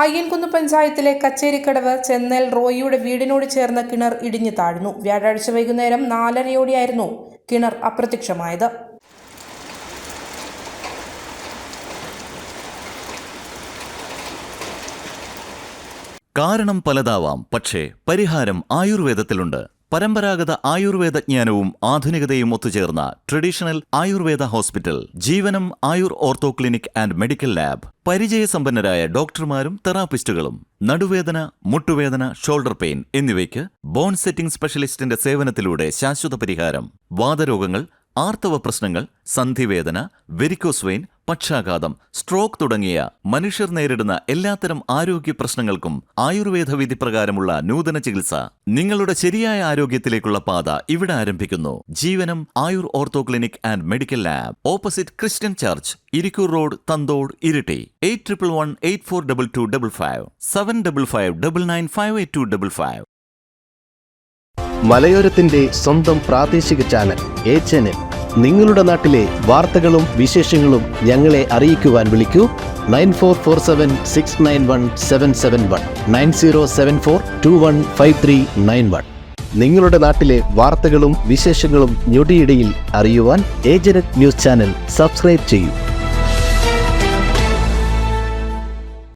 അയ്യൻകുന്ന് പഞ്ചായത്തിലെ കച്ചേരിക്കടവ് ചെന്നൽ റോയിയുടെ വീടിനോട് ചേർന്ന കിണർ ഇടിഞ്ഞു താഴ്ന്നു. വ്യാഴാഴ്ച വൈകുന്നേരം 4:30 കിണർ അപ്രത്യക്ഷമായത്. കാരണം പലതാവാം, പക്ഷേ പരിഹാരം ആയുർവേദത്തിലുണ്ട്. പരമ്പരാഗത ആയുർവേദ ജ്ഞാനവും ആധുനികതയും ഒത്തുചേർന്ന traditional Ayurveda hospital, Jeevanam Ayur ortho clinic and medical lab. പരിചയസമ്പന്നരായ ഡോക്ടർമാരും തെറാപ്പിസ്റ്റുകളും. നടുവേദന, മുട്ടുവേദന, ഷോൾഡർ പെയിൻ എന്നിവയ്ക്ക് ബോൺ സെറ്റിംഗ് സ്പെഷ്യലിസ്റ്റിന്റെ സേവനത്തിലൂടെ ശാശ്വത പരിഹാരം. വാതരോഗങ്ങൾ, ആർത്തവ പ്രശ്നങ്ങൾ, സന്ധിവേദന, വെരിക്കോസ് വെയിൻ, പക്ഷാഘാതം, സ്ട്രോക്ക് തുടങ്ങിയ മനുഷ്യർ നേരിടുന്ന എല്ലാത്തരം ആരോഗ്യ പ്രശ്നങ്ങൾക്കും ആയുർവേദ വിധി പ്രകാരമുള്ള നൂതന ചികിത്സ. നിങ്ങളുടെ ശരിയായ ആരോഗ്യത്തിലേക്കുള്ള പാത ഇവിടെ ആരംഭിക്കുന്നു. Jeevanam Ayur ortho clinic and medical lab, opposite Christian church, Irikkur road, Thanthode, Iritty. 8111842255 7559958255. മലയോരത്തിന്റെ സ്വന്തം പ്രാദേശിക ചാനൽ HNN. നിങ്ങളുടെ നാട്ടിലെ വാർത്തകളും വിശേഷങ്ങളും ഞങ്ങളെ അറിയിക്കുവാൻ വിളിക്കൂ 9447691771 9074215391. നിങ്ങളുടെ നാട്ടിലെ വാർത്തകളും വിശേഷങ്ങളും ഞൊടിയിടയിൽ അറിയുവാൻ ഏജന്റ് ന്യൂസ് ചാനൽ സബ്സ്ക്രൈബ് ചെയ്യൂ.